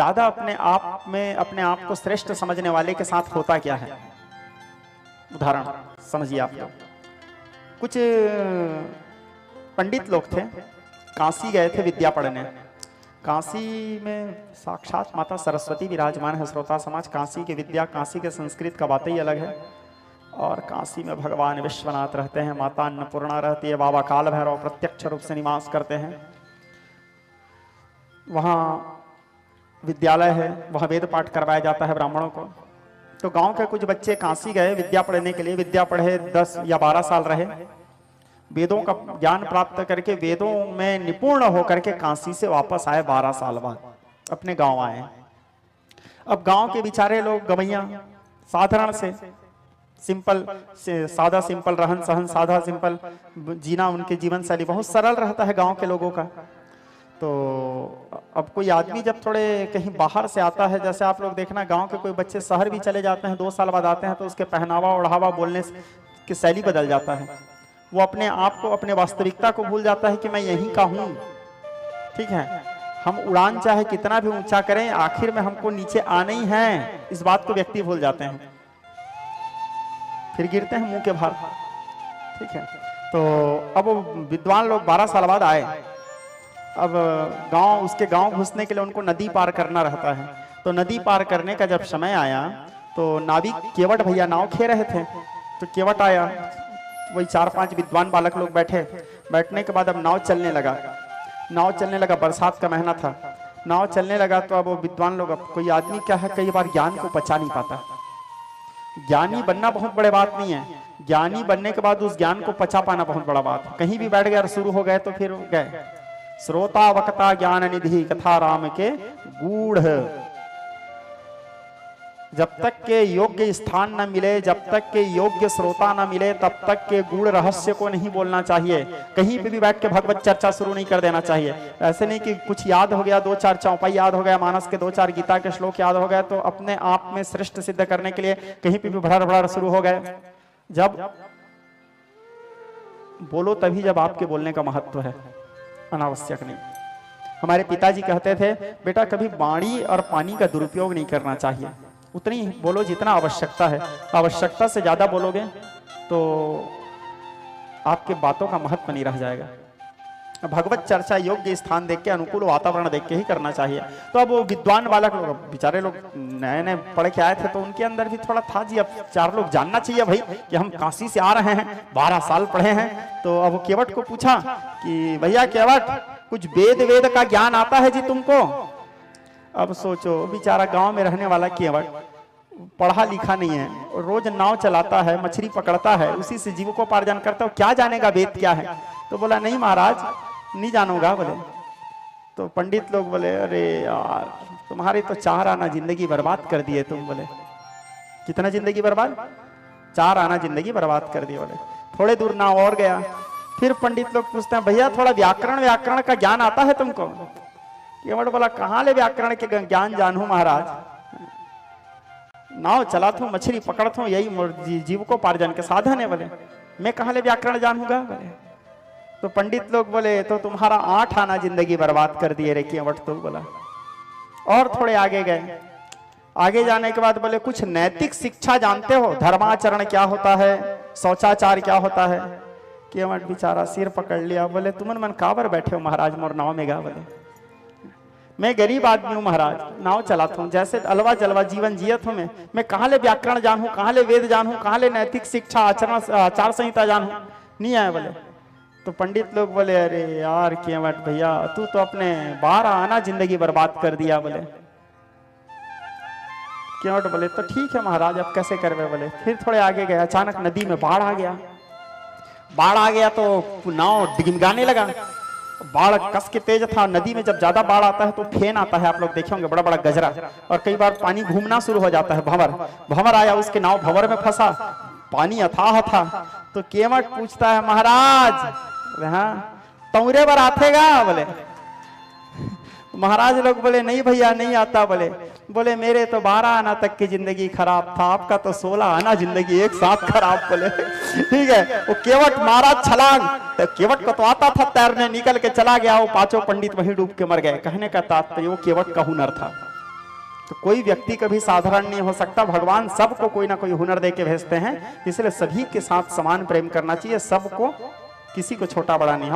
ज्यादा अपने आप में अपने आप को श्रेष्ठ समझने वाले के साथ होता क्या है? उदाहरण समझिए आप लोग। कुछ पंडित लोग थे, काशी गए थे विद्या पढ़ने। काशी में साक्षात माता सरस्वती विराजमान है। श्रोता समाज, काशी की विद्या, काशी के संस्कृत का बात ही अलग है। और काशी में भगवान विश्वनाथ रहते हैं, माता अन्नपूर्णा रहती है, बाबा काल भैरव प्रत्यक्ष रूप से निवास करते हैं। वहाँ विद्यालय है, वहाँ वेद पाठ करवाया जाता है ब्राह्मणों को। तो गांव के कुछ बच्चे काशी गए विद्या पढ़ने के लिए। विद्या पढ़े 10 या 12 साल रहे, वेदों का ज्ञान प्राप्त करके वेदों में निपुण होकर के काशी से वापस आए। 12 साल बाद अपने गांव आए। अब गांव के बेचारे लोग गवैया, साधारण से सिंपल से सादा सिंपल रहन सहन, सादा सिंपल जीना, उनके जीवन शैली बहुत सरल रहता है गांव के लोगों का। तो अब कोई आदमी जब थोड़े कहीं बाहर से आता है, जैसे आप लोग देखना गांव के कोई बच्चे शहर भी चले जाते हैं, 2 साल बाद आते हैं, तो उसके पहनावा ओढ़ावा बोलने की शैली बदल जाता है। वो अपने आप को, अपने वास्तविकता को भूल जाता है कि मैं यहीं का हूं। ठीक है, हम उड़ान चाहे कितना भी ऊंचा करें, आखिर में हमको नीचे आना ही है, इस बात को व्यक्ति भूल जाते हैं, फिर गिरते हैं मुंह के भार। ठीक है, तो अब विद्वान लोग 12 साल बाद आए। अब गांव, उसके गांव घुसने के लिए उनको नदी पार करना रहता है। तो नदी पार करने का जब समय आया तो नाविक केवट भैया नाव खे रहे थे। तो केवट आया, वही 4-5 विद्वान बालक लोग बैठे। बैठने के बाद अब नाव चलने लगा। नाव चलने लगा, बरसात का महीना था, नाव चलने लगा। तो अब वो विद्वान लोग, अब कोई आदमी क्या है, कई बार ज्ञान को पचा नहीं पाता। ज्ञानी बनना बहुत बड़ी बात नहीं है, ज्ञानी बनने के बाद उस ज्ञान को पचा पाना बहुत बड़ा बात है। कहीं भी बैठ गए और शुरू हो गए तो फिर गए। श्रोता वक्ता ज्ञान निधि कथा राम के गूढ़। जब तक के योग्य स्थान न मिले, जब तक के योग्य श्रोता न मिले, तब तक के गूढ़ रहस्य को नहीं बोलना चाहिए। कहीं पे भी बैठ के भगवत चर्चा शुरू नहीं कर देना चाहिए। ऐसे नहीं कि कुछ याद हो गया, 2-4 चौपाई याद हो गया, मानस के 2-4 गीता के श्लोक याद हो गए, तो अपने आप में श्रेष्ठ सिद्ध करने के लिए कहीं पे भी भड़ार भड़ार शुरू हो गए। जब बोलो तभी जब आपके बोलने का महत्व है, अनावश्यक नहीं। हमारे पिताजी कहते थे, बेटा कभी वाणी और पानी का दुरुपयोग नहीं करना चाहिए, उतनी बोलो जितना आवश्यकता है। आवश्यकता से ज्यादा बोलोगे तो आपके बातों का महत्व नहीं रह जाएगा। भगवत चर्चा योग्य स्थान देख के, अनुकूल वातावरण देख के ही करना चाहिए। तो अब वो विद्वान बालक लोग, बेचारे लोग नए नए पढ़ के आए थे, तो उनके अंदर भी थोड़ा था जी, अब 4 लोग जानना चाहिए भाई कि हम काशी से आ रहे हैं, 12 साल पढ़े हैं। तो अब केवट को पूछा कि भैया केवट, कुछ वेद का ज्ञान आता है जी तुमको? अब सोचो, बेचारा गांव में रहने वाला केवट पढ़ा लिखा नहीं है, रोज नाव चलाता है, मछली पकड़ता है, उसी से जीविकोपार्जन करता है, क्या जानेगा वेद क्या है? तो बोला नहीं महाराज, नहीं जानूंगा। बोले तो पंडित लोग बोले, अरे यार तुम्हारी तो 4 आना जिंदगी बर्बाद कर दिए तुम। बोले कितना जिंदगी बर्बाद? 4 आना जिंदगी बर्बाद कर दिए। बोले थोड़े दूर नाव और गया, फिर पंडित लोग पूछते हैं, भैया थोड़ा व्याकरण का ज्ञान आता है तुमको? केवट बोला, कहाँ ले व्याकरण के ज्ञान जानू महाराज, नाव चलाता हूँ, मछली पकड़ता हूँ, यही जीविकोपार्जन के साधन है। बोले मैं कहाँ ले व्याकरण जानूंगा? बोले तो पंडित लोग बोले, तो तुम्हारा 8 आना जिंदगी बर्बाद कर दिए रे केवट। तो बोला और थोड़े आगे गए। आगे जाने के बाद बोले, कुछ नैतिक शिक्षा जानते हो? धर्माचरण क्या होता है, शौचाचार क्या होता है? केवट बेचारा सिर पकड़ लिया। बोले तुमन मन काबर बैठे हो महाराज मोर नाव में गा? बोले मैं गरीब आदमी हूँ महाराज, नाव चलाता हूँ, जैसे अलवा जलवा जीवन जियत हूँ। मैं कहाँ ले व्याकरण जानूँ, कहाँ ले वेद जानूँ, कहाँ ले नैतिक शिक्षा आचार संहिता जानूँ? नहीं आया। बोले तो पंडित लोग बोले, अरे यार केवट भैया, तू तो अपने 12 आना जिंदगी बर्बाद कर दिया। बोले केवट बोले तो ठीक है महाराज, अब कैसे करवे? बोले फिर थोड़े आगे गए, अचानक नदी में बाढ़ आ गया। बाढ़ आ गया तो नाव डिगमगाने लगा। बाढ़ कस के तेज था। नदी में जब ज्यादा बाढ़ आता है तो फेन आता है, आप लोग देखे होंगे, बड़ा बड़ा गजरा, और कई बार पानी घूमना शुरू हो जाता है। भंवर आया, उसके नाव भंवर में फंसा, पानी अथाह था। तो केवट पूछता है, महाराज हाँ तौरे पर आतेगा? बोले महाराज लोग बोले नहीं भैया नहीं आता। बोले मेरे तो 12 आना तक की जिंदगी खराब था, आपका तो 16 आना जिंदगी एक साथ खराब। बोले ठीक है। वो केवट मारा छलांग, तो केवट को तो आता था तैरने, निकल के चला गया। वो 5 पंडित वहीं डूब के मर गए। कहने का तात्पर्य वो केवट का हुनर था, तो कोई व्यक्ति कभी साधारण नहीं हो सकता, भगवान सबको कोई ना कोई हुनर दे के भेजते हैं, इसलिए सभी के साथ समान प्रेम करना चाहिए, सबको, किसी को छोटा बड़ा नहीं।